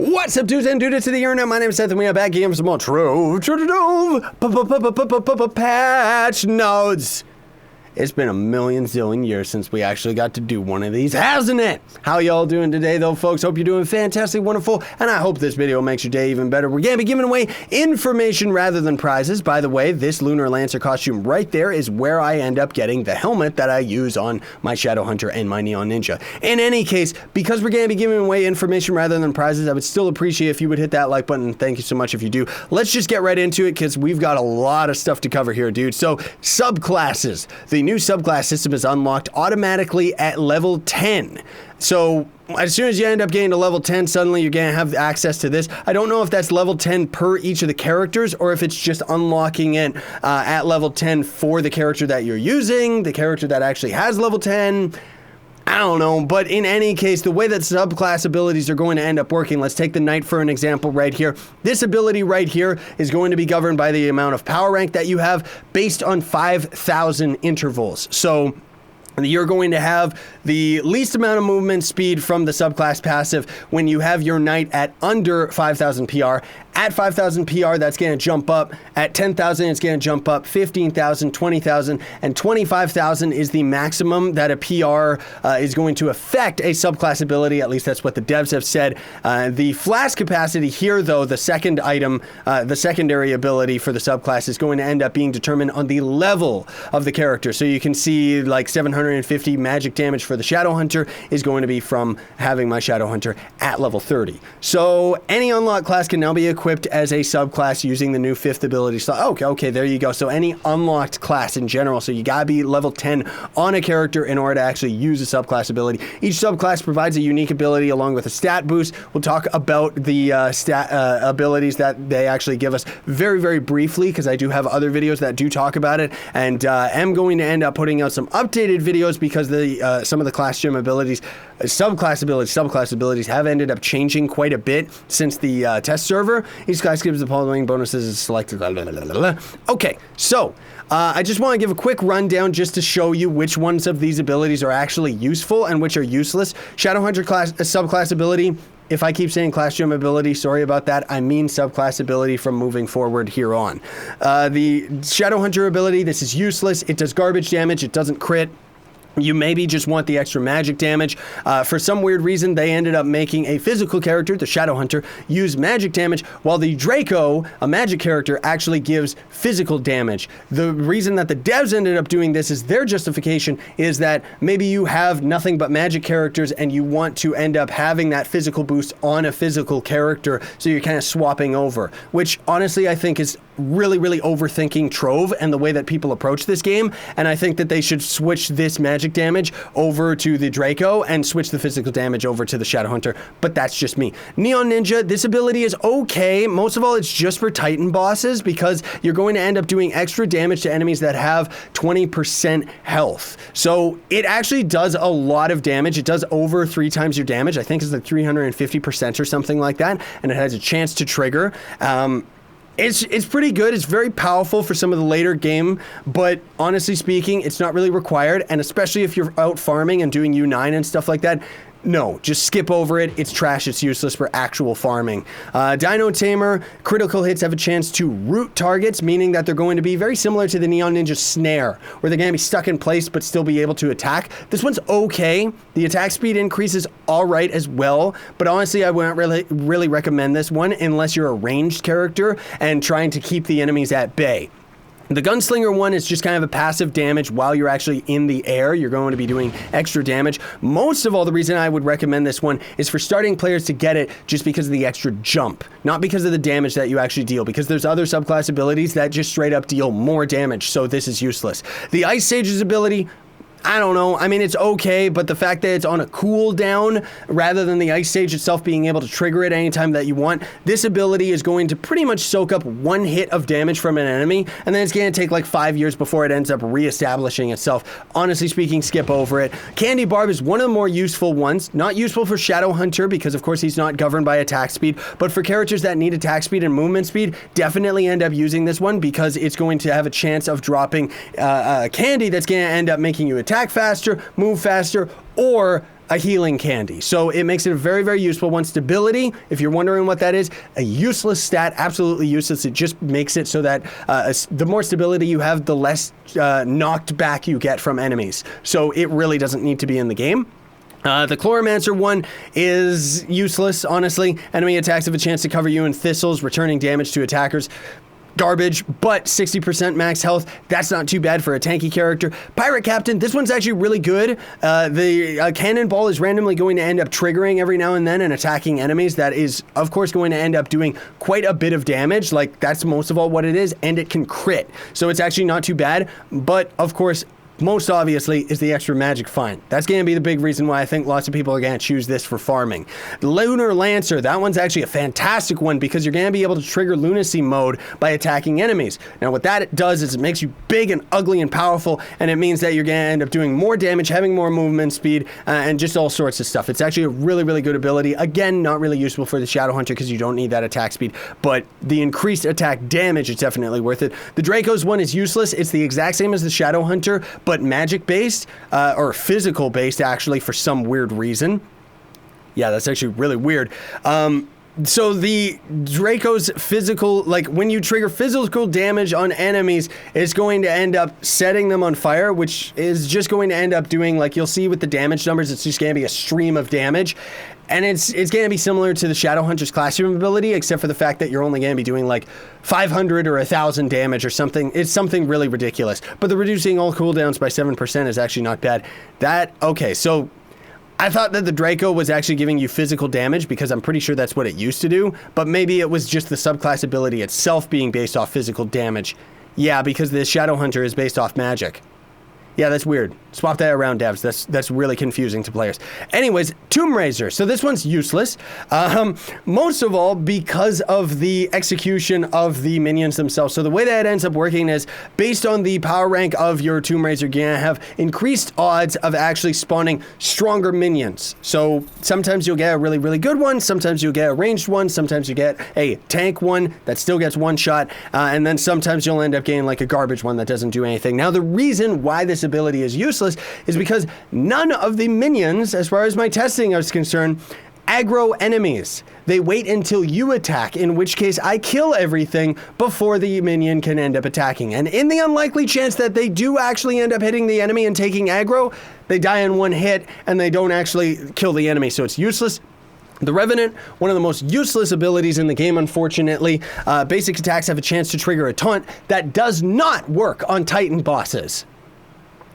What's up, dudes and dudes to the internet? My name is Seth, and we are back again for some more Trove Patch notes. It's been a million zillion years since we actually got to do one of these, hasn't it? How y'all doing today, though, folks? Hope you're doing fantastic, wonderful, and I hope this video makes your day even better. We're going to be giving away information rather than prizes. By the way, this Lunar Lancer costume right there is where I end up getting the helmet that I use on my Shadowhunter and my Neon Ninja. In any case, because we're going to be giving away information rather than prizes, I would still appreciate if you would hit that like button. Thank you so much if you do. Let's just get right into it because we've got a lot of stuff to cover here, dude. So, subclasses. The new subclass system is unlocked automatically at level 10. So as soon as you end up getting to level 10, suddenly you're going to have access to this. I don't know if that's level 10 per each of the characters or if it's just unlocking it at level 10 for the character that you're using, the character that actually has level 10. I don't know, but in any case, the way that subclass abilities are going to end up working, let's take the Knight for an example right here. This ability right here is going to be governed by the amount of power rank that you have based on 5,000 intervals. So you're going to have the least amount of movement speed from the subclass passive when you have your Knight at under 5,000 PR. At 5,000 PR, that's going to jump up. At 10,000, it's going to jump up. 15,000, 20,000, and 25,000 is the maximum that a PR is going to affect a subclass ability. At least that's what the devs have said. The flash capacity here, though, the second item, the secondary ability for the subclass is going to end up being determined on the level of the character. So you can see like 750 magic damage for the Shadowhunter is going to be from having my Shadowhunter at level 30. So any unlocked class can now be equipped as a subclass using the new 5th ability slot. Okay, there you go. So any unlocked class in general, so you gotta be level 10 on a character in order to actually use a subclass ability. Each subclass provides a unique ability along with a stat boost. We'll talk about the stat abilities that they actually give us very, very briefly because I do have other videos that do talk about it, and am going to end up putting out some updated videos because the some of the class gem abilities, subclass abilities have ended up changing quite a bit since the test server. Each class gives the following bonuses as selected. Okay, so I just want to give a quick rundown just to show you which ones of these abilities are actually useful and which are useless. Shadowhunter class, subclass ability. If I keep saying class gem ability, sorry about that. I mean subclass ability from moving forward here on. The Shadowhunter ability, this is useless. It does garbage damage. It doesn't crit. You maybe just want the extra magic damage. For some weird reason, they ended up making a physical character, the Shadowhunter, use magic damage, while the Draco, a magic character, actually gives physical damage. The reason that the devs ended up doing this is their justification is that maybe you have nothing but magic characters and you want to end up having that physical boost on a physical character, so you're kind of swapping over, which honestly I think is really, really overthinking Trove and the way that people approach this game, and I think that they should switch this magic damage over to the Draco and switch the physical damage over to the Shadowhunter, but that's just me. Neon Ninja, this ability is okay. Most of all, it's just for Titan bosses because you're going to end up doing extra damage to enemies that have 20% health. So it actually does a lot of damage. It does over 3 times your damage. I think it's like 350% or something like that, and it has a chance to trigger. It's pretty good. It's very powerful for some of the later game, but honestly speaking, it's not really required, and especially if you're out farming and doing U9 and stuff like that, no, just skip over it. It's trash. It's useless for actual farming. Dino Tamer, critical hits have a chance to root targets, meaning that they're going to be very similar to the Neon Ninja Snare, where they're going to be stuck in place but still be able to attack. This one's okay. The attack speed increase is all right as well, but honestly, I wouldn't really recommend this one unless you're a ranged character and trying to keep the enemies at bay. The Gunslinger one is just kind of a passive damage while you're actually in the air. You're going to be doing extra damage. Most of all, the reason I would recommend this one is for starting players to get it just because of the extra jump, not because of the damage that you actually deal, because there's other subclass abilities that just straight up deal more damage, so this is useless. The Ice Sage's ability, I don't know. I mean, it's okay, but the fact that it's on a cooldown rather than the Ice Sage itself being able to trigger it anytime that you want, this ability is going to pretty much soak up 1 hit of damage from an enemy, and then it's going to take like 5 years before it ends up reestablishing itself. Honestly speaking, skip over it. Kandee Barb is one of the more useful ones. Not useful for Shadowhunter because, of course, he's not governed by attack speed, but for characters that need attack speed and movement speed, definitely end up using this one because it's going to have a chance of dropping Kandee that's going to end up making you attack faster, move faster, or a healing candy. So it makes it a very, very useful one. Stability, if you're wondering what that is, a useless stat, absolutely useless. It just makes it so that the more stability you have, the less knocked back you get from enemies. So it really doesn't need to be in the game. The Chloromancer one is useless, honestly. Enemy attacks have a chance to cover you in thistles, returning damage to attackers. Garbage, but 60% max health. That's not too bad for a tanky character. Pirate Captain, this one's actually really good. The cannonball is randomly going to end up triggering every now and then and attacking enemies. That is, of course, going to end up doing quite a bit of damage. Like, that's most of all what it is, and it can crit. So it's actually not too bad, but of course, most obviously is the extra magic find. That's going to be the big reason why I think lots of people are going to choose this for farming. The Lunar Lancer, that one's actually a fantastic one because you're going to be able to trigger lunacy mode by attacking enemies. Now what that does is it makes you big and ugly and powerful, and it means that you're going to end up doing more damage, having more movement speed, and just all sorts of stuff. It's actually a really, really good ability. Again, not really useful for the Shadow Hunter because you don't need that attack speed, but the increased attack damage is definitely worth it. The Draco's one is useless. It's the exact same as the Shadow Hunter, but magic-based, or physical-based, actually, for some weird reason. Yeah, that's actually really weird. So the Draco's physical, like, when you trigger physical damage on enemies, it's going to end up setting them on fire, which is just going to end up doing, like, you'll see with the damage numbers, it's just going to be a stream of damage. And it's going to be similar to the Shadow Hunter's classroom ability, except for the fact that you're only going to be doing like 500 or 1,000 damage or something. It's something really ridiculous. But the reducing all cooldowns by 7% is actually not bad. Okay, so I thought that the Draco was actually giving you physical damage because I'm pretty sure that's what it used to do. But maybe it was just the subclass ability itself being based off physical damage. Yeah, because the Shadow Hunter is based off magic. Yeah, that's weird. Swap that around, devs. That's really confusing to players. Anyways, Tomb Raiser. So this one's useless. Most of all because of the execution of the minions themselves. So the way that it ends up working is based on the power rank of your Tomb Raiser, you're gonna have increased odds of actually spawning stronger minions. So sometimes you'll get a really, really good one. Sometimes you'll get a ranged one. Sometimes you get a tank one that still gets one shot. And then sometimes you'll end up getting like a garbage one that doesn't do anything. Now, the reason why this ability is useless is because none of the minions, as far as my testing is concerned, aggro enemies. They wait until you attack, in which case I kill everything before the minion can end up attacking. And in the unlikely chance that they do actually end up hitting the enemy and taking aggro, they die in one hit and they don't actually kill the enemy, so it's useless. The Revenant, one of the most useless abilities in the game, unfortunately. Basic attacks have a chance to trigger a taunt that does not work on Titan bosses.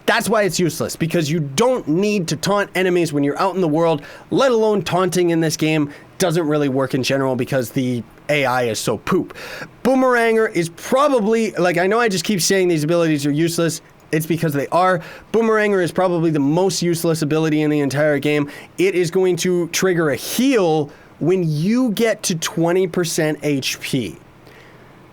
That's why it's useless, because you don't need to taunt enemies when you're out in the world, let alone taunting in this game doesn't really work in general because the AI is so poop. Boomeranger is probably, like, I know I just keep saying these abilities are useless. It's because they are. Boomeranger is probably the most useless ability in the entire game. It is going to trigger a heal when you get to 20% HP.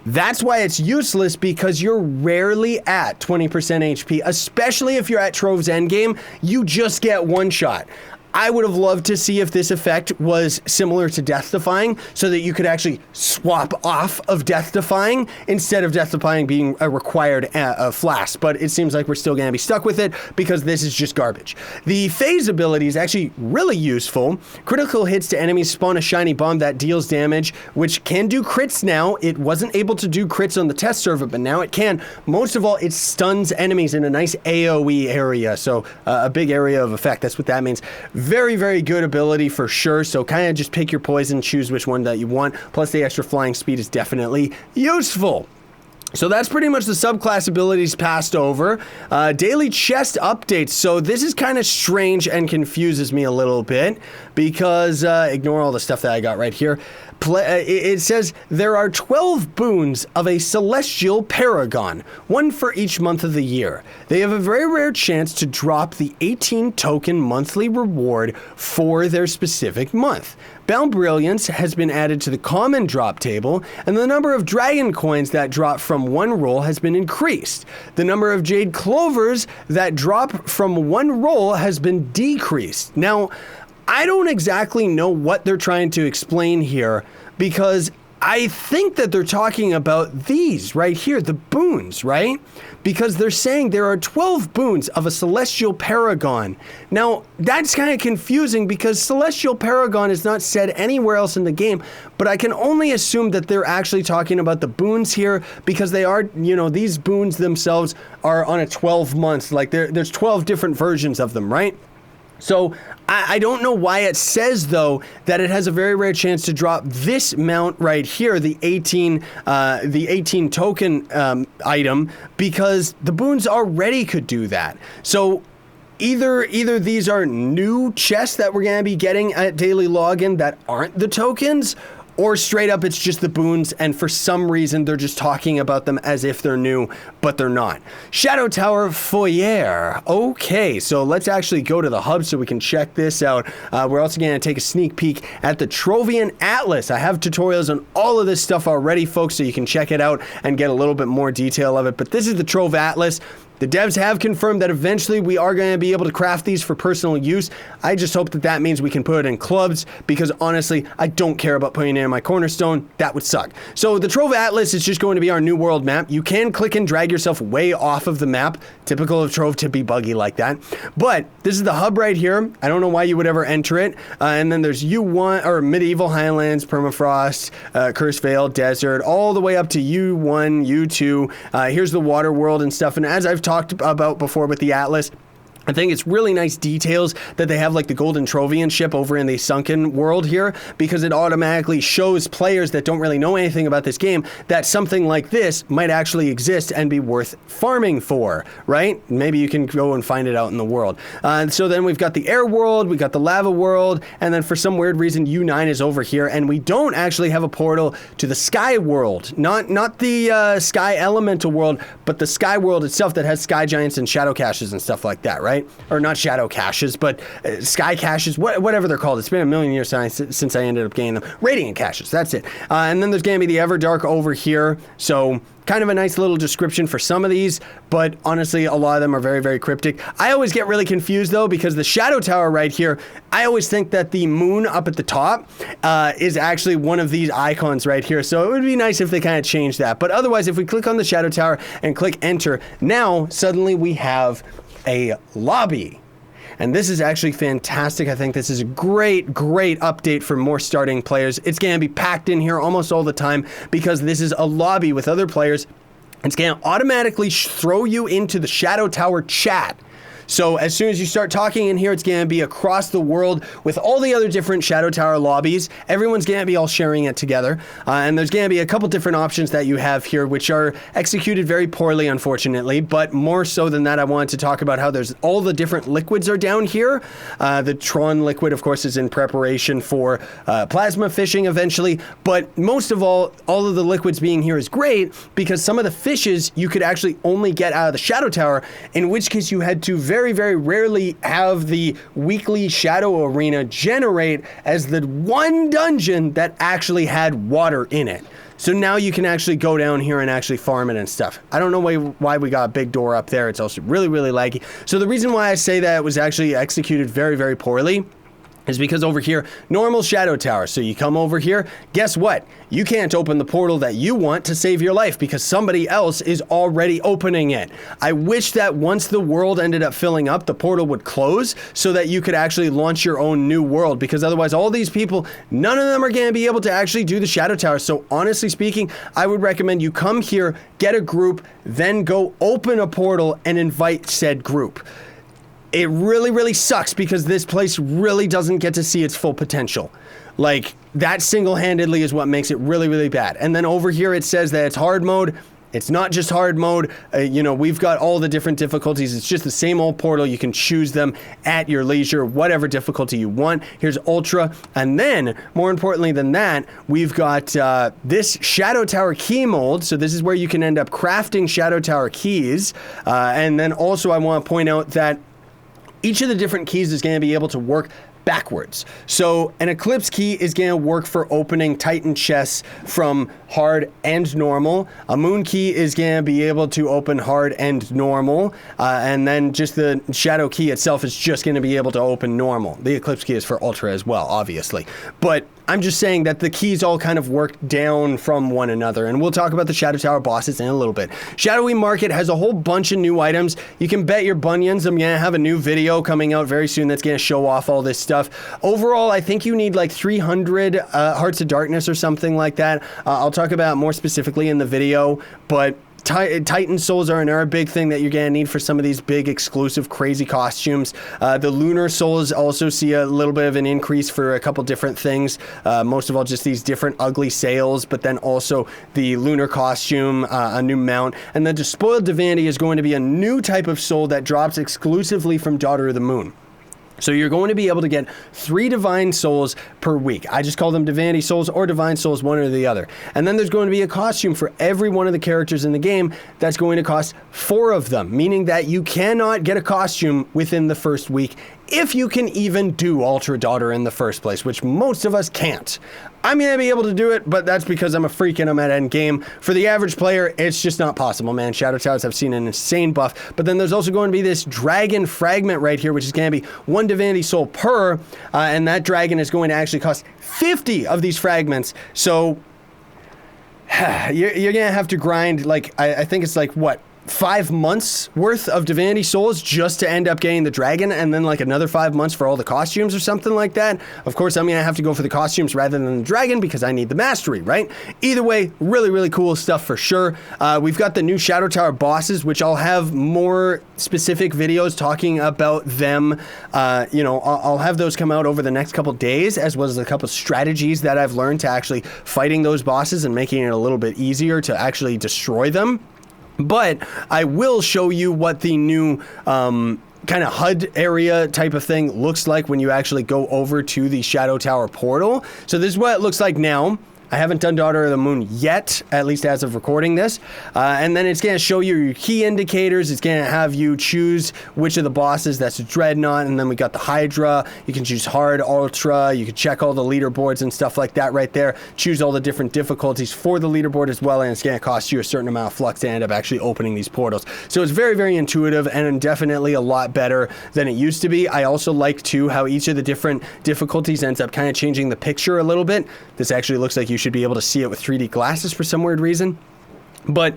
That's why it's useless, because you're rarely at 20% HP, especially if you're at Trove's endgame. You just get one shot. I would have loved to see if this effect was similar to Death Defying, so that you could actually swap off of Death Defying instead of Death Defying being a required flask. But it seems like we're still going to be stuck with it because this is just garbage. The phase ability is actually really useful. Critical hits to enemies spawn a shiny bomb that deals damage, which can do crits now. It wasn't able to do crits on the test server, but now it can. Most of all, it stuns enemies in a nice AoE area, so a big area of effect. That's what that means. Very, very good ability for sure. So kind of just pick your poison, choose which one that you want. Plus the extra flying speed is definitely useful. So that's pretty much the subclass abilities passed over. Daily chest updates. So this is kind of strange and confuses me a little bit because ignore all the stuff that I got right here. It says there are 12 boons of a celestial paragon, one for each month of the year. They have a very rare chance to drop the 18 token monthly reward for their specific month. Bound Brilliance has been added to the common drop table, and the number of dragon coins that drop from one roll has been increased. The number of jade clovers that drop from one roll has been decreased. Now, I don't exactly know what they're trying to explain here, because I think that they're talking about these right here, the boons, right? Because they're saying there are 12 boons of a Celestial Paragon. Now, that's kind of confusing because Celestial Paragon is not said anywhere else in the game, but I can only assume that they're actually talking about the boons here because they are, you know, these boons themselves are on a 12 months, like there's 12 different versions of them, right? So I don't know why it says, though, that it has a very rare chance to drop this mount right here, the 18 token item, because the boons already could do that. So either these are new chests that we're going to be getting at daily login that aren't the tokens, or straight up it's just the boons, and for some reason they're just talking about them as if they're new, but they're not. Shadow Tower Foyer. Okay, so let's actually go to the hub so we can check this out. We're also going to take a sneak peek at the Trove Atlas. I have tutorials on all of this stuff already, folks, so you can check it out and get a little bit more detail of it. But this is the Trove Atlas. The devs have confirmed that eventually we are going to be able to craft these for personal use. I just hope that that means we can put it in clubs, because honestly, I don't care about putting it in my cornerstone. That would suck. So the Trove Atlas is just going to be our new world map. You can click and drag yourself way off of the map. Typical of Trove to be buggy like that. But this is the hub right here. I don't know why you would ever enter it. And then there's U1, or Medieval Highlands, Permafrost, Curse Vale, Desert, all the way up to U1, U2. Here's the water world and stuff. And as I've talked about before with the Atlas, I think it's really nice details that they have, like the Golden Trovian ship over in the sunken world here, because it automatically shows players that don't really know anything about this game that something like this might actually exist and be worth farming for, right? Maybe you can go and find it out in the world. So then we've got the air world, we got the lava world, and then for some weird reason U9 is over here, and we don't actually have a portal to the sky world. Not the sky elemental world, but the sky world itself that has sky giants and shadow caches and stuff like that, right? Or not shadow caches, but sky caches, whatever they're called. It's been a million years since I ended up getting them. Radiant caches, that's it. And then there's going to be the Everdark over here. So kind of a nice little description for some of these, but honestly, a lot of them are very, very cryptic. I always get really confused, though, because the Shadow Tower right here, I always think that the moon up at the top is actually one of these icons right here. So it would be nice if they kind of changed that. But otherwise, if we click on the Shadow Tower and click enter, now suddenly we have a lobby. And this is actually fantastic. I think this is a great update for more starting players. It's going to be packed in here almost all the time because this is a lobby with other players. It's going to automatically throw you into the Shadow Tower chat. So as soon as you start talking in here, it's going to be across the world with all the other different Shadow Tower lobbies. Everyone's going to be all sharing it together. And there's going to be a couple different options that you have here, which are executed very poorly, unfortunately. But more so than that, I wanted to talk about how there's all the different liquids are down here. The Tron liquid, of course, is in preparation for plasma fishing eventually. But most of all of the liquids being here is great because some of the fishes you could actually only get out of the Shadow Tower, in which case you had to very, very rarely have the weekly Shadow Arena generate as the one dungeon that actually had water in it. So now you can actually go down here and actually farm it and stuff. I don't know why we got a big door up there. It's also really, really laggy. So the reason why I say that it was actually executed very, very poorly is because over here, normal Shadow Tower. So you come over here, guess what? You can't open the portal that you want to save your life because somebody else is already opening it. I wish that once the world ended up filling up, the portal would close so that you could actually launch your own new world, because otherwise all these people, none of them are going to be able to actually do the Shadow Tower. So honestly speaking, I would recommend you come here, get a group, then go open a portal and invite said group. It really, really sucks because this place really doesn't get to see its full potential. Like, that single-handedly is what makes it really, really bad. And then over here it says that it's hard mode. It's not just hard mode. We've got all the different difficulties. It's just the same old portal. You can choose them at your leisure, whatever difficulty you want. Here's Ultra. And then, more importantly than that, we've got this Shadow Tower key mold. So this is where you can end up crafting Shadow Tower keys. And then also I want to point out that each of the different keys is going to be able to work backwards. So an Eclipse key is going to work for opening Titan chests from hard and normal. A Moon key is going to be able to open hard and normal. And then just the Shadow key itself is just going to be able to open normal. The Eclipse key is for Ultra as well, obviously. But I'm just saying that the keys all kind of work down from one another, and we'll talk about the Shadow Tower bosses in a little bit. Shadowy Market has a whole bunch of new items. You can bet your bunions I'm gonna have a new video coming out very soon that's gonna show off all this stuff. Overall, I think you need like 300 Hearts of Darkness or something like that. I'll talk about it more specifically in the video, but Titan Souls are another big thing that you're gonna need for some of these big exclusive crazy costumes. The Lunar Souls also see a little bit of an increase for a couple different things. Most of all, just these different ugly sails, but then also the Lunar costume, a new mount. And the Despoiled Divinity is going to be a new type of soul that drops exclusively from Daughter of the Moon. So you're going to be able to get 3 Divine Souls per week. I just call them Divinity Souls or Divine Souls, one or the other. And then there's going to be a costume for every one of the characters in the game that's going to cost 4 of them, meaning that you cannot get a costume within the first week if you can even do Ultra Daughter in the first place, which most of us can't. I'm going to be able to do it, but that's because I'm a freak and I'm at end game. For the average player, it's just not possible, man. Shadow Towers have seen an insane buff, but then there's also going to be this dragon fragment right here, which is going to be 1 Divinity Soul per, and that dragon is going to actually cost 50 of these fragments. So you're going to have to grind, like, I think it's like, what, 5 months worth of Divinity Souls just to end up getting the dragon, and then like another 5 months for all the costumes or something like that. Of course, I'm gonna have to go for the costumes rather than the dragon because I need the mastery, right? Either way, really, really cool stuff for sure. We've got the new Shadow Tower bosses, which I'll have more specific videos talking about them. You know, I'll have those come out over the next couple days, as well as a couple strategies that I've learned to actually fighting those bosses and making it a little bit easier to actually destroy them. But I will show you what the new kind of HUD area type of thing looks like when you actually go over to the Shadow Tower portal. So this is what it looks like now. I haven't done Daughter of the Moon yet, at least as of recording this. And then it's going to show you your key indicators. It's going to have you choose which of the bosses. That's a Dreadnought, and then we got the Hydra. You can choose Hard, Ultra. You can check all the leaderboards and stuff like that right there. Choose all the different difficulties for the leaderboard as well, and it's going to cost you a certain amount of flux to end up actually opening these portals. So it's very, very intuitive and definitely a lot better than it used to be. I also like, too, how each of the different difficulties ends up kind of changing the picture a little bit. This actually looks like you should be able to see it with 3D glasses for some weird reason. But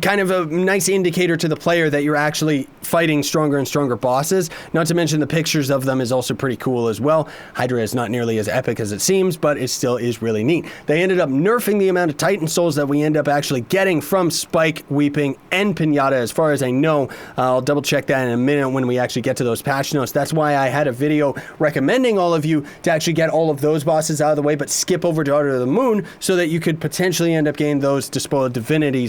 kind of a nice indicator to the player that you're actually fighting stronger and stronger bosses. Not to mention the pictures of them is also pretty cool as well. Hydra is not nearly as epic as it seems, but it still is really neat. They ended up nerfing the amount of Titan Souls that we end up actually getting from Spike, Weeping, and Pinata, as far as I know. I'll double check that in a minute when we actually get to those patch notes. That's why I had a video recommending all of you to actually get all of those bosses out of the way, but skip over Daughter of the Moon so that you could potentially end up getting those Despoiled Divinities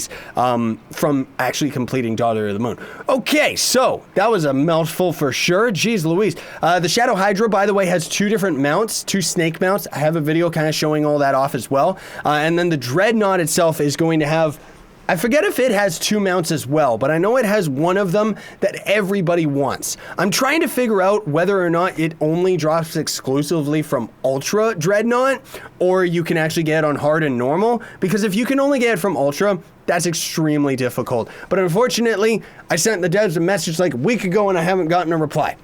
from actually completing Daughter of the Moon. Okay, so that was a mouthful for sure. Jeez Louise. The Shadow Hydra, by the way, has 2 different mounts, 2 snake mounts. I have a video kind of showing all that off as well. And then the Dreadnought itself is going to have, I forget if it has 2 mounts as well, but I know it has one of them that everybody wants. I'm trying to figure out whether or not it only drops exclusively from Ultra Dreadnought, or you can actually get it on Hard and Normal, because if you can only get it from Ultra, that's extremely difficult. But unfortunately, I sent the devs a message like a week ago and I haven't gotten a reply.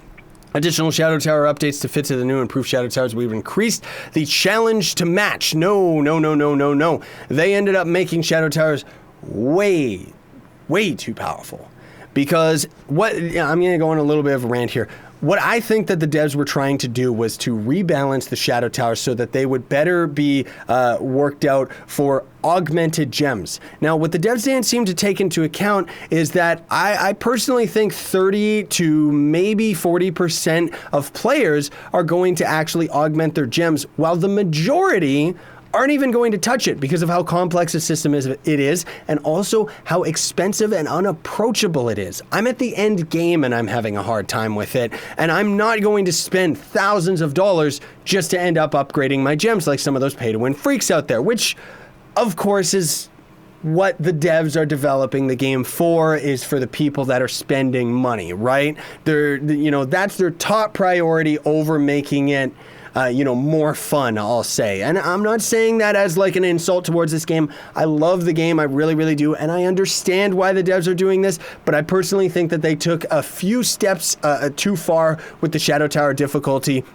Additional Shadow Tower updates to fit to the new improved Shadow Towers. We've increased the challenge to match. No. They ended up making Shadow Towers way too powerful. Because I'm going to go on a little bit of a rant here. What I think that the devs were trying to do was to rebalance the Shadow Towers so that they would better be worked out for Augmented Gems. Now, what the devs didn't seem to take into account is that I personally think 30 to maybe 40% of players are going to actually augment their gems, while the majority aren't even going to touch it because of how complex the system it is, and also how expensive and unapproachable it is. I'm at the end game and I'm having a hard time with it, and I'm not going to spend thousands of dollars just to end up upgrading my gems like some of those pay-to-win freaks out there, which, of course, is what the devs are developing the game for, is for the people that are spending money, right? That's their top priority over making it more fun, I'll say. And I'm not saying that as like an insult towards this game. I love the game, I really, really do, and I understand why the devs are doing this, but I personally think that they took a few steps too far with the Shadow Tower difficulty,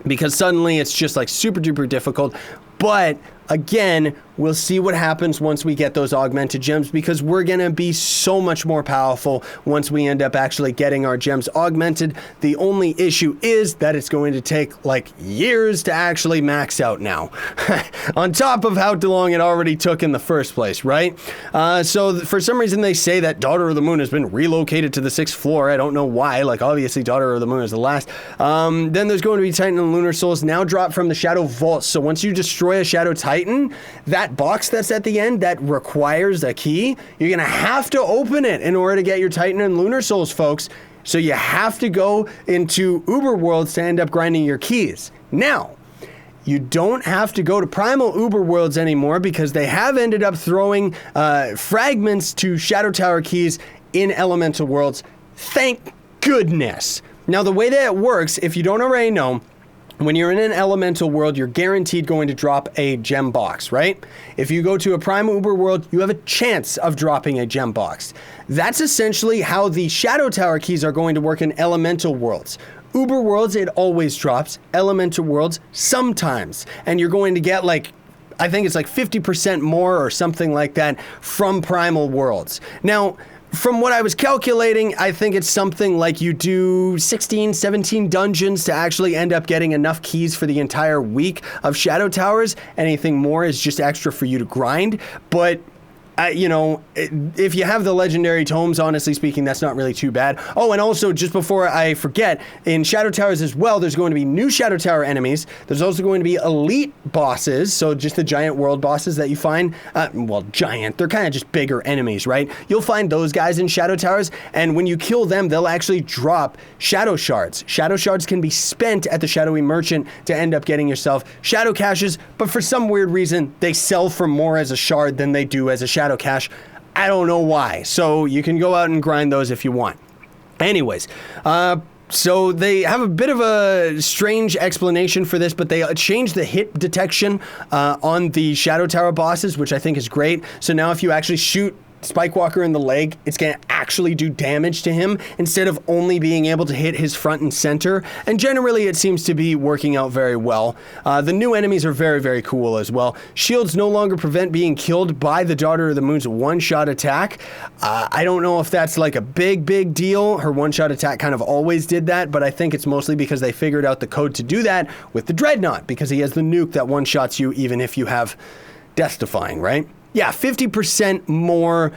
because suddenly it's just like super duper difficult. But again, we'll see what happens once we get those augmented gems, because we're going to be so much more powerful once we end up actually getting our gems augmented. The only issue is that it's going to take like years to actually max out now, on top of how long it already took in the first place, right? So for some reason they say that Daughter of the Moon has been relocated to the 6th floor. I don't know why. Like, obviously Daughter of the Moon is the last. Then there's going to be Titan and Lunar Souls now drop from the Shadow Vault. So once you destroy a Shadow Titan, that box that's at the end that requires a key, you're gonna have to open it in order to get your Titan and Lunar Souls, folks. So you have to go into Uber Worlds to end up grinding your keys. Now, you don't have to go to Primal Uber Worlds anymore, because they have ended up throwing fragments to Shadow Tower keys in Elemental Worlds. Thank goodness. Now, the way that it works, if you don't already know, when you're in an elemental world, you're guaranteed going to drop a gem box, right? If you go to a Prime Uber world, you have a chance of dropping a gem box. That's essentially how the Shadow Tower keys are going to work in elemental worlds. Uber worlds, it always drops. Elemental worlds, sometimes. And you're going to get like, I think it's like 50% more or something like that from Primal Worlds. Now, from what I was calculating, I think it's something like you do 16, 17 dungeons to actually end up getting enough keys for the entire week of Shadow Towers. Anything more is just extra for you to grind. But you know, if you have the legendary tomes, honestly speaking, that's not really too bad. Oh, and also, just before I forget, in Shadow Towers as well, there's going to be new Shadow Tower enemies. There's also going to be elite bosses, so just the giant world bosses that you find. Well, giant, they're kind of just bigger enemies, right? You'll find those guys in Shadow Towers, and when you kill them, they'll actually drop Shadow Shards. Shadow Shards can be spent at the Shadowy Merchant to end up getting yourself Shadow Caches, but for some weird reason, they sell for more as a shard than they do as a Shadow Cache. I don't know why. So you can go out and grind those if you want. Anyways, so they have a bit of a strange explanation for this, but they changed the hit detection on the Shadow Tower bosses, which I think is great. So now if you actually shoot Spikewalker in the leg, it's going to actually do damage to him instead of only being able to hit his front and center. And generally, it seems to be working out very well. The new enemies are very, very cool as well. Shields no longer prevent being killed by the Daughter of the Moon's one-shot attack. I don't know if that's like a big deal. Her one-shot attack kind of always did that, but I think it's mostly because they figured out the code to do that with the Dreadnought, because he has the nuke that one-shots you even if you have Death-defying, right? Yeah, 50% more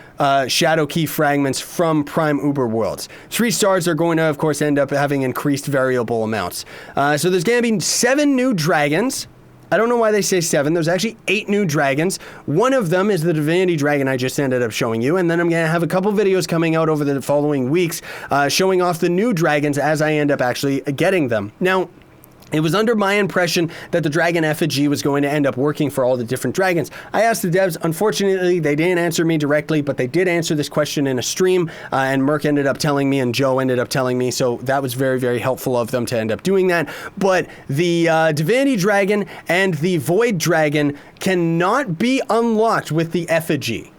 Shadow Key fragments from Prime Uber Worlds. 3 stars are going to, of course, end up having increased variable amounts. So there's going to be 7 new dragons. I don't know why they say 7. There's actually 8 new dragons. One of them is the Divinity Dragon I just ended up showing you. And then I'm going to have a couple videos coming out over the following weeks showing off the new dragons as I end up actually getting them. Now, it was under my impression that the dragon effigy was going to end up working for all the different dragons. I asked the devs. Unfortunately, they didn't answer me directly, but they did answer this question in a stream, and Merc ended up telling me, and Joe ended up telling me, so that was very, very helpful of them to end up doing that. But the Divinity Dragon and the Void Dragon cannot be unlocked with the effigy.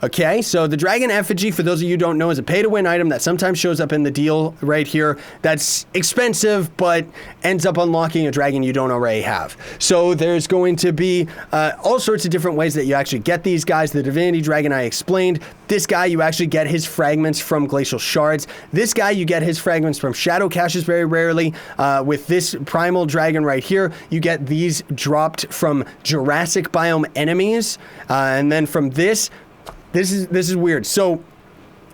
Okay, so the Dragon Effigy, for those of you who don't know, is a pay-to-win item that sometimes shows up in the deal right here that's expensive, but ends up unlocking a dragon you don't already have. So there's going to be all sorts of different ways that you actually get these guys. The Divinity Dragon I explained. This guy, you actually get his fragments from Glacial Shards. This guy, you get his fragments from Shadow Caches very rarely. With this Primal Dragon right here, you get these dropped from Jurassic Biome enemies. And then from this is weird. So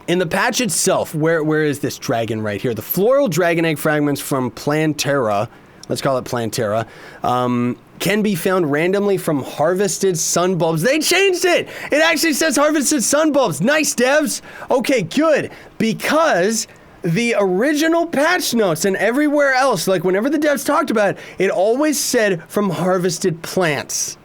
in the patch itself, where is this dragon right here? The floral dragon egg fragments from Plantera, let's call it Plantera, can be found randomly from harvested sun bulbs. They changed it! It actually says harvested sun bulbs. Nice, devs! Okay, good. Because the original patch notes and everywhere else, like whenever the devs talked about it, it always said from harvested plants.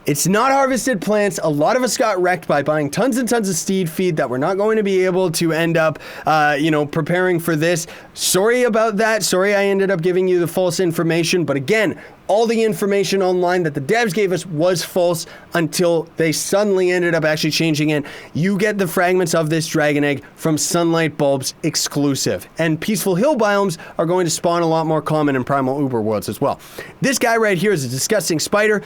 It's not harvested plants. A lot of us got wrecked by buying tons and tons of steed feed that we're not going to be able to end up, preparing for this. Sorry about that. Sorry I ended up giving you the false information. But again, all the information online that the devs gave us was false until they suddenly ended up actually changing it. You get the fragments of this dragon egg from sunlight bulbs exclusive. And peaceful hill biomes are going to spawn a lot more common in primal uber worlds as well. This guy right here is a disgusting spider.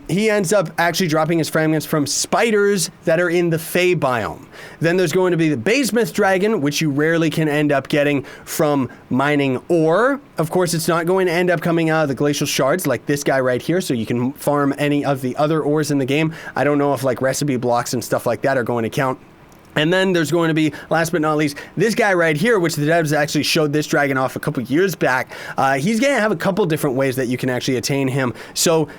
He ends up actually dropping his fragments from spiders that are in the Fey biome. Then there's going to be the Basement dragon, which you rarely can end up getting from mining ore. Of course, it's not going to end up coming out of the glacial shards like this guy right here, so you can farm any of the other ores in the game. I don't know if like recipe blocks and stuff like that are going to count. And then there's going to be, last but not least, this guy right here, which the devs actually showed this dragon off a couple years back. He's going to have a couple different ways that you can actually attain him. So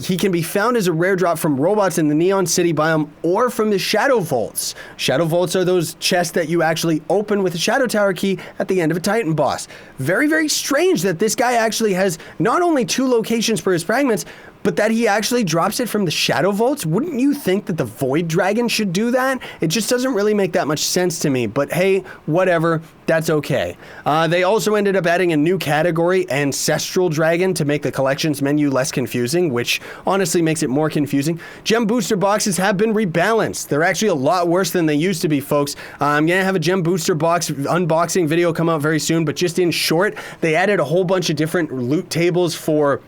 he can be found as a rare drop from robots in the Neon City biome or from the Shadow Vaults. Shadow Vaults are those chests that you actually open with a Shadow Tower key at the end of a Titan boss. Very, very strange that this guy actually has not only 2 locations for his fragments, but that he actually drops it from the Shadow Vaults. Wouldn't you think that the Void Dragon should do that? It just doesn't really make that much sense to me, but hey, whatever, that's okay. They also ended up adding a new category, Ancestral Dragon, to make the collections menu less confusing, which honestly makes it more confusing. Gem booster boxes have been rebalanced. They're actually a lot worse than they used to be, folks. I'm gonna have a gem booster box unboxing video come out very soon, but just in short, they added a whole bunch of different loot tables for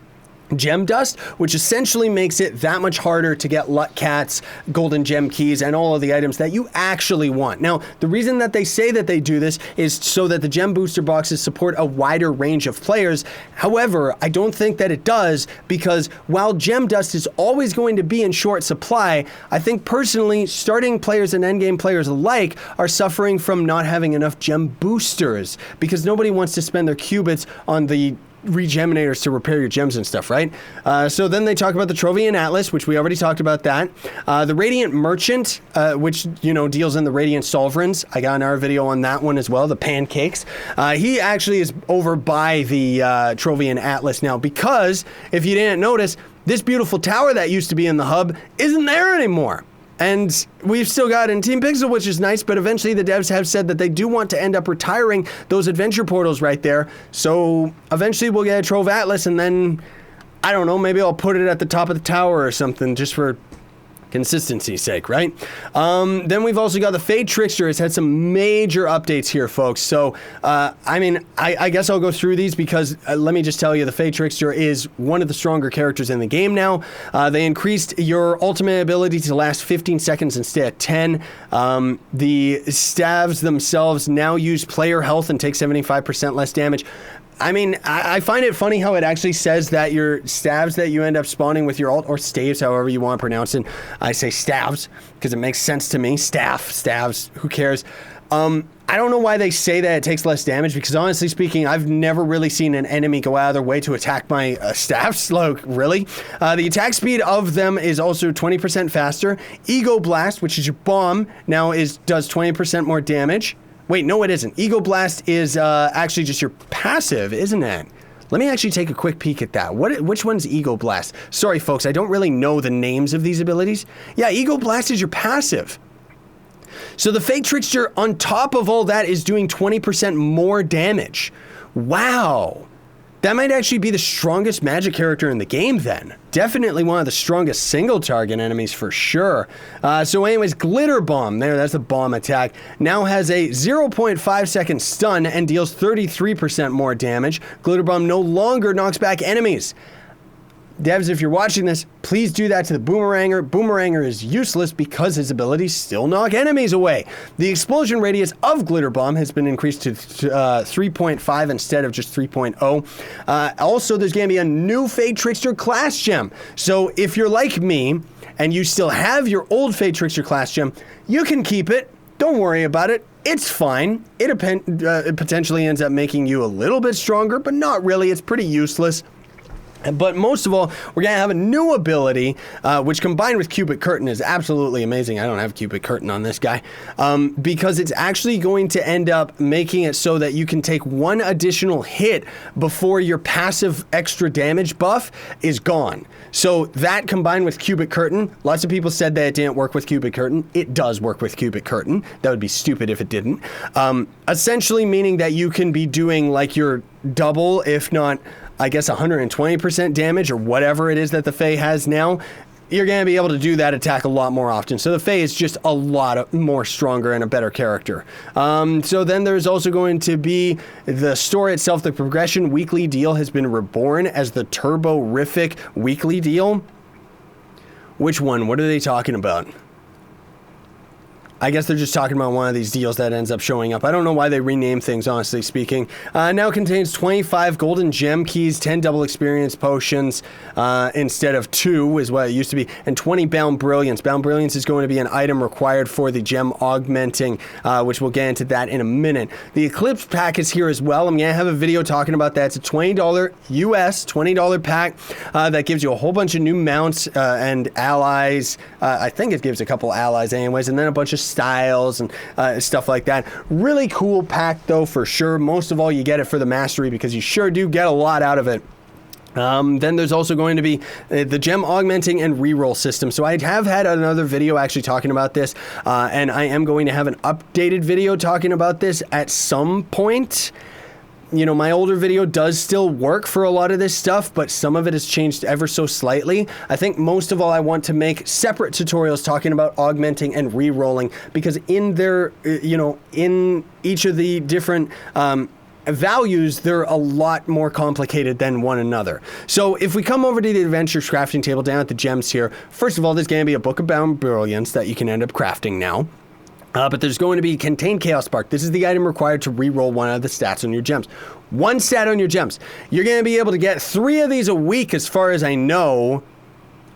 gem dust, which essentially makes it that much harder to get luck cats, golden gem keys, and all of the items that you actually want. Now, the reason that they say that they do this is so that the gem booster boxes support a wider range of players. However, I don't think that it does, because while gem dust is always going to be in short supply, I think personally starting players and endgame players alike are suffering from not having enough gem boosters, because nobody wants to spend their qubits on the regeminators to repair your gems and stuff, right? So then they talk about the Trove Atlas, which we already talked about that. The Radiant Merchant, which, you know, deals in the Radiant Sovereigns. I got another video on that one as well, the pancakes. He actually is over by the Trove Atlas now, because if you didn't notice, this beautiful tower that used to be in the hub isn't there anymore. And we've still got in Team Pixel, which is nice, but eventually the devs have said that they do want to end up retiring those adventure portals right there. So eventually we'll get a Trove Atlas, and then, I don't know, maybe I'll put it at the top of the tower or something just for consistency's sake, right? Then we've also got the Fade Trickster. It's had some major updates here, folks. So, I mean, I guess I'll go through these because let me just tell you, the Fade Trickster is one of the stronger characters in the game now. They increased your ultimate ability to last 15 seconds instead of 10. The staves themselves now use player health and take 75% less damage. I mean, I find it funny how it actually says that your staves that you end up spawning with your ult, or staves, however you want to pronounce it. I say staves because it makes sense to me. Staves, who cares? I don't know why they say that it takes less damage, because honestly speaking, I've never really seen an enemy go out of their way to attack my staffs. Like, really? The attack speed of them is also 20% faster. Ego Blast, which is your bomb, now does 20% more damage. Wait, no, it isn't. Ego Blast is actually just your passive, isn't it? Let me actually take a quick peek at that. Which one's Ego Blast? Sorry, folks, I don't really know the names of these abilities. Yeah, Ego Blast is your passive. So the Fade Trickster, on top of all that, is doing 20% more damage. Wow. That might actually be the strongest magic character in the game then. Definitely one of the strongest single target enemies for sure. So anyways, Glitter Bomb, that's the bomb attack, now has a 0.5 second stun and deals 33% more damage. Glitter Bomb no longer knocks back enemies. Devs, if you're watching this, please do that to the Boomeranger. Boomeranger is useless because his abilities still knock enemies away. The explosion radius of Glitter Bomb has been increased to 3.5 instead of just 3.0. Also, there's going to be a new Fade Trickster class gem. So if you're like me and you still have your old Fade Trickster class gem, you can keep it. Don't worry about it. It's fine. It potentially ends up making you a little bit stronger, but not really. It's pretty useless. But most of all, we're going to have a new ability, which combined with Cubic Curtain is absolutely amazing. I don't have Cubic Curtain on this guy, because it's actually going to end up making it so that you can take one additional hit before your passive extra damage buff is gone. So that combined with Cubic Curtain, lots of people said that it didn't work with Cubic Curtain. It does work with Cubic Curtain. That would be stupid if it didn't. Essentially meaning that you can be doing like your double, if not I guess 120% damage or whatever it is that the Fae has now, you're going to be able to do that attack a lot more often. So the Fae is just a lot more stronger and a better character. So then there's also going to be the story itself. The progression weekly deal has been reborn as the Turborific weekly deal. Which one? What are they talking about? I guess they're just talking about one of these deals that ends up showing up. I don't know why they rename things, honestly speaking. Now contains 25 golden gem keys, 10 double experience potions instead of 2 is what it used to be, and 20 bound brilliance. Bound brilliance is going to be an item required for the gem augmenting, which we'll get into that in a minute. The Eclipse Pack is here as well. I'm going to have a video talking about that. It's a $20 US, $20 pack that gives you a whole bunch of new mounts and allies. I think it gives a couple allies anyways, and then a bunch of styles and stuff like that. Really cool pack though, for sure. Most of all, you get it for the mastery because you sure do get a lot out of it. Then there's also going to be the gem augmenting and reroll system. So I have had another video actually talking about this, and I am going to have an updated video talking about this at some point. You know, my older video does still work for a lot of this stuff, but some of it has changed ever so slightly. I think most of all, I want to make separate tutorials talking about augmenting and re-rolling, because in their, you know, in each of the different values, they're a lot more complicated than one another. So if we come over to the Adventures crafting table down at the gems here, first of all, there's going to be a Book of Bound Brilliance that you can end up crafting now. But there's going to be Contain Chaos Spark. This is the item required to re-roll one of the stats on your gems. One stat on your gems. You're going to be able to get 3 of these a week as far as I know.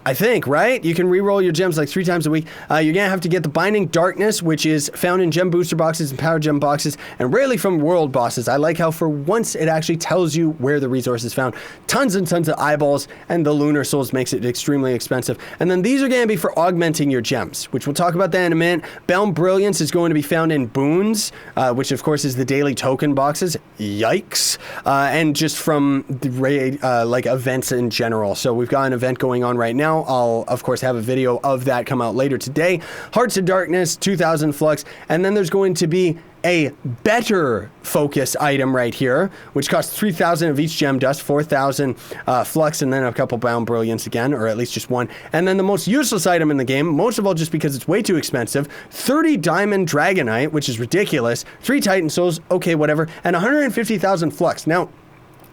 I think, right? You can re-roll your gems like 3 times a week. You're going to have to get the Binding Darkness, which is found in gem booster boxes and power gem boxes, and rarely from world bosses. I like how for once it actually tells you where the resource is found. Tons and tons of eyeballs, and the Lunar Souls makes it extremely expensive. And then these are going to be for augmenting your gems, which we'll talk about that in a minute. Bound Brilliance is going to be found in boons, which of course is the daily token boxes. Yikes. And just from the like events in general. So we've got an event going on right now. I'll, of course, have a video of that come out later today. Hearts of Darkness, 2,000 flux, and then there's going to be a better focus item right here, which costs 3,000 of each gem dust, 4,000 flux, and then a couple bound brilliance again, or at least just one. And then the most useless item in the game, most of all just because it's way too expensive, 30 diamond dragonite, which is ridiculous, 3 titan souls, okay, whatever, and 150,000 flux. Now,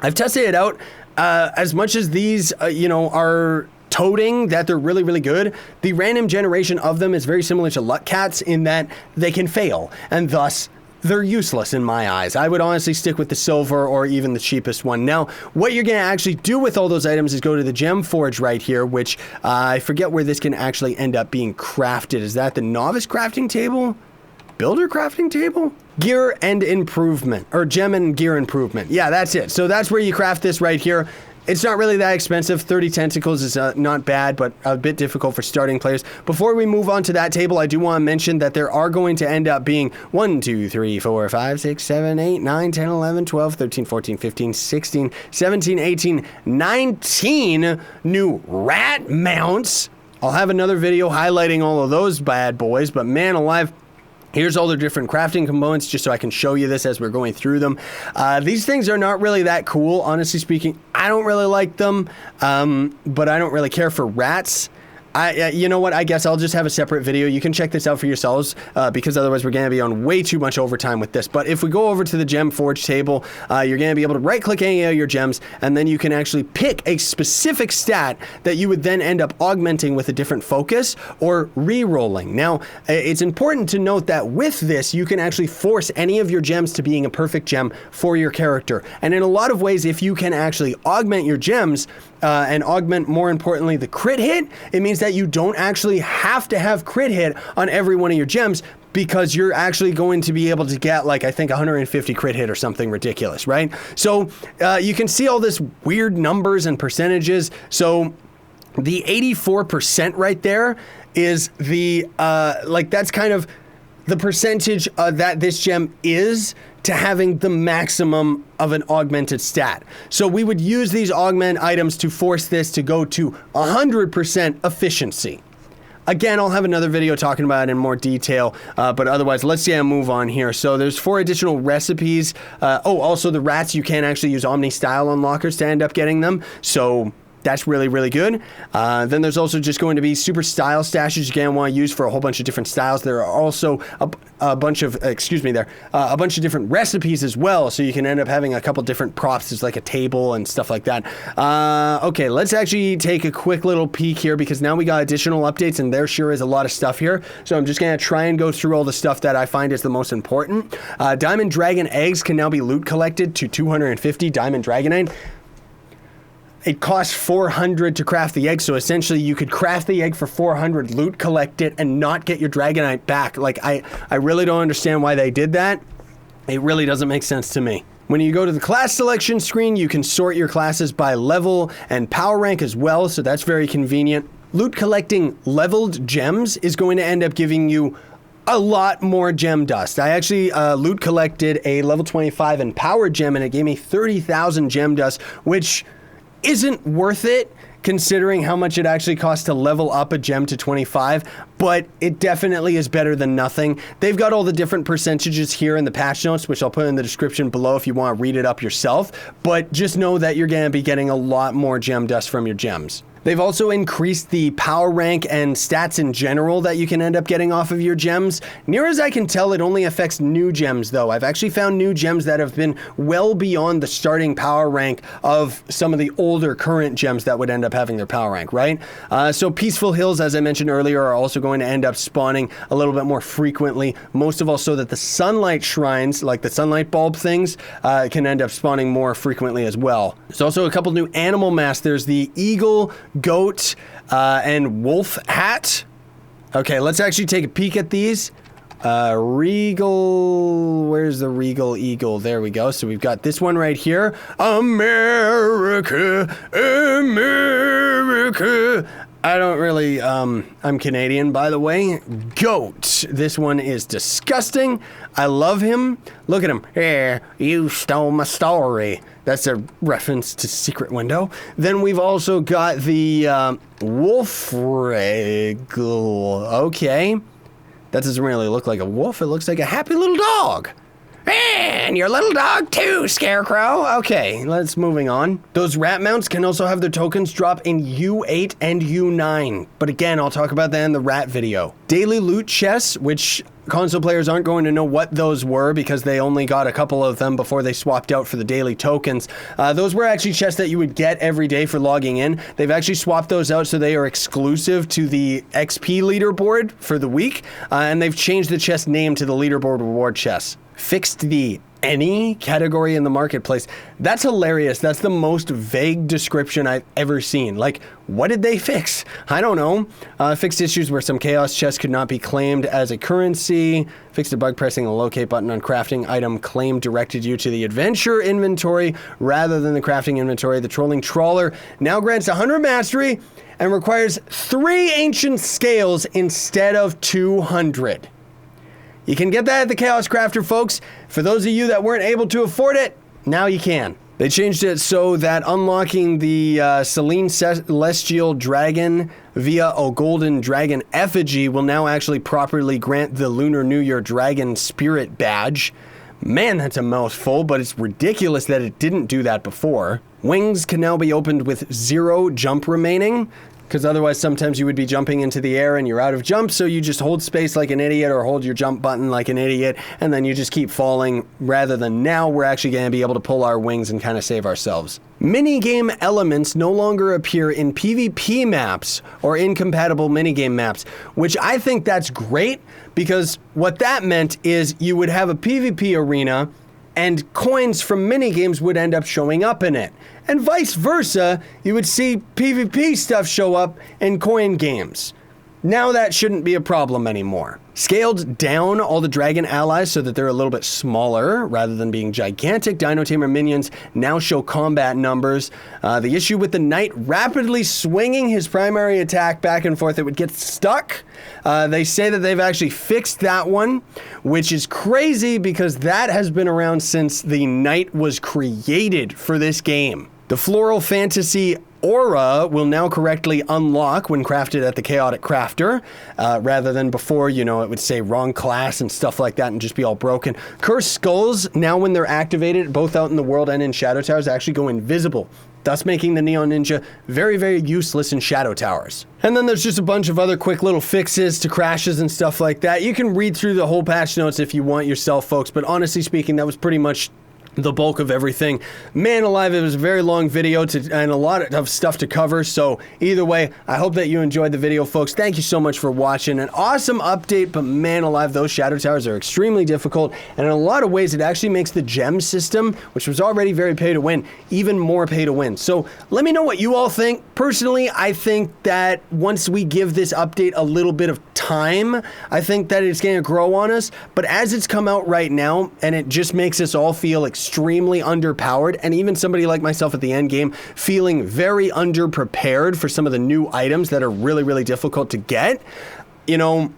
I've tested it out. As much as these, you know, are toting that they're really, really good, the random generation of them is very similar to luck cats in that they can fail, and thus they're useless in my eyes. I would honestly stick with the silver or even the cheapest one. Now, what you're going to actually do with all those items is go to the gem forge right here, which I forget where this can actually end up being crafted. Is that the novice crafting table? Builder crafting table? Gear and improvement, or gem and gear improvement. Yeah, that's it. So that's where you craft this right here. It's not really that expensive. 30 tentacles is not bad, but a bit difficult for starting players. Before we move on to that table, I do want to mention that there are going to end up being 1, 2, 3, 4, 5, 6, 7, 8, 9, 10, 11, 12, 13, 14, 15, 16, 17, 18, 19 new rat mounts. I'll have another video highlighting all of those bad boys, but man alive, here's all the different crafting components just so I can show you this as we're going through them. These things are not really that cool, honestly speaking. I don't really like them, but I don't really care for rats. You know what? I guess I'll just have a separate video. You can check this out for yourselves because otherwise we're going to be on way too much overtime with this. But if we go over to the gem forge table, you're going to be able to right click any of your gems, and then you can actually pick a specific stat that you would then end up augmenting with a different focus or re-rolling. Now, it's important to note that with this, you can actually force any of your gems to being a perfect gem for your character. And in a lot of ways, if you can actually augment your gems, and augment, more importantly, the crit hit, it means that you don't actually have to have crit hit on every one of your gems, because you're actually going to be able to get, like, I think 150 crit hit or something ridiculous, right? So you can see all this weird numbers and percentages. So the 84% right there is the, like, that's kind of the percentage that this gem is to having the maximum of an augmented stat. So we would use these augment items to force this to go to 100% efficiency. Again, I'll have another video talking about it in more detail, but otherwise, let's move on here. So there's 4 additional recipes. Also the rats, you can actually use Omni-style unlockers to end up getting them. So that's really, really good. Then there's also just going to be super style stashes you can want to use for a whole bunch of different styles. There are also a bunch of, a bunch of different recipes as well. So you can end up having a couple different props. There's like a table and stuff like that. Okay, let's actually take a quick little peek here because now we got additional updates and there sure is a lot of stuff here. So I'm just going to try and go through all the stuff that I find is the most important. Diamond Dragon eggs can now be loot collected to 250 Diamond Dragonite. It costs 400 to craft the egg, so essentially you could craft the egg for 400, loot collect it, and not get your Dragonite back. Like, I really don't understand why they did that. It really doesn't make sense to me. When you go to the class selection screen, you can sort your classes by level and power rank as well, so that's very convenient. Loot collecting leveled gems is going to end up giving you a lot more gem dust. I actually loot collected a level 25 empowered gem, and it gave me 30,000 gem dust, which isn't worth it considering how much it actually costs to level up a gem to 25, but it definitely is better than nothing. They've got all the different percentages here in the patch notes, which I'll put in the description below if you want to read it up yourself, but just know that you're going to be getting a lot more gem dust from your gems. They've also increased the power rank and stats in general that you can end up getting off of your gems. Near as I can tell, it only affects new gems though. I've actually found new gems that have been well beyond the starting power rank of some of the older current gems that would end up having their power rank, right? So Peaceful Hills, as I mentioned earlier, are also going to end up spawning a little bit more frequently, most of all so that the sunlight shrines, like the sunlight bulb things, can end up spawning more frequently as well. There's also a couple new animal masks. There's the eagle, goat, and wolf hat. Okay, let's actually take a peek at these. Regal, where's the Regal Eagle? There we go. So we've got this one right here. America, America. I don't really, I'm Canadian, by the way. Goat. This one is disgusting. I love him. Look at him. Here, you stole my story. That's a reference to Secret Window. Then we've also got the wolf Regal. Okay. That doesn't really look like a wolf. It looks like a happy little dog. And your little dog too, Scarecrow. Okay, let's moving on. Those rat mounts can also have their tokens drop in U8 and U9. But again, I'll talk about that in the rat video. Daily loot chests, which console players aren't going to know what those were because they only got a couple of them before they swapped out for the daily tokens. Those were actually chests that you would get every day for logging in. They've actually swapped those out so they are exclusive to the XP leaderboard for the week. And they've changed the chest name to the leaderboard reward chests. Fixed the any category in the marketplace. That's hilarious. That's the most vague description I've ever seen. Like, what did they fix? I don't know. Fixed issues where some chaos chests could not be claimed as a currency. Fixed a bug pressing the locate button on crafting item claim directed you to the adventure inventory rather than the crafting inventory. The trolling trawler now grants 100 mastery and requires 3 ancient scales instead of 200. You can get that at the Chaos Crafter, folks. For those of you that weren't able to afford it, now you can. They changed it so that unlocking the Selene Celestial Dragon via a Golden Dragon Effigy will now actually properly grant the Lunar New Year Dragon Spirit Badge. Man, that's a mouthful, but it's ridiculous that it didn't do that before. Wings can now be opened with 0 jump remaining, because otherwise sometimes you would be jumping into the air and you're out of jump, so you just hold space like an idiot or hold your jump button like an idiot, and then you just keep falling, rather than now we're actually going to be able to pull our wings and kind of save ourselves. Minigame elements no longer appear in PvP maps or incompatible minigame maps, which I think that's great, because what that meant is you would have a PvP arena and coins from minigames would end up showing up in it. And vice versa, you would see PvP stuff show up in coin games. Now that shouldn't be a problem anymore. Scaled down all the dragon allies so that they're a little bit smaller rather than being gigantic. Dino Tamer minions now show combat numbers. The issue with the knight rapidly swinging his primary attack back and forth, it would get stuck. They say that they've actually fixed that one, which is crazy because that has been around since the knight was created for this game. The Floral Fantasy aura will now correctly unlock when crafted at the Chaotic Crafter, rather than before, you know, it would say wrong class and stuff like that and just be all broken. Cursed Skulls, now when they're activated, both out in the world and in Shadow Towers, actually go invisible, thus making the Neon Ninja very, very useless in Shadow Towers. And then there's just a bunch of other quick little fixes to crashes and stuff like that. You can read through the whole patch notes if you want yourself, folks, but honestly speaking, that was pretty much the bulk of everything. Man alive, it was a very long video and a lot of stuff to cover, so either way, I hope that you enjoyed the video, folks. Thank you so much for watching. An awesome update, but man alive, those Shadow Towers are extremely difficult, and in a lot of ways, it actually makes the gem system, which was already very pay to win, even more pay to win. So let me know what you all think. Personally, I think that once we give this update a little bit of time, I think that it's going to grow on us, but as it's come out right now, and it just makes us all feel extremely underpowered, and even somebody like myself at the end game feeling very underprepared for some of the new items that are really, really difficult to get. You know,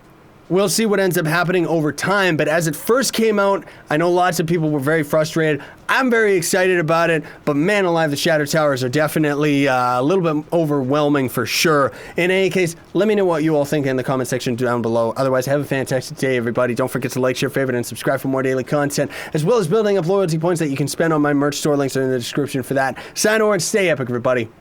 we'll see what ends up happening over time, but as it first came out, I know lots of people were very frustrated. I'm very excited about it, but man alive, the Shadow Towers are definitely a little bit overwhelming for sure. In any case, let me know what you all think in the comment section down below. Otherwise, have a fantastic day, everybody. Don't forget to like, share, favorite, and subscribe for more daily content, as well as building up loyalty points that you can spend on my merch store. Links are in the description for that. Sign on and stay epic, everybody.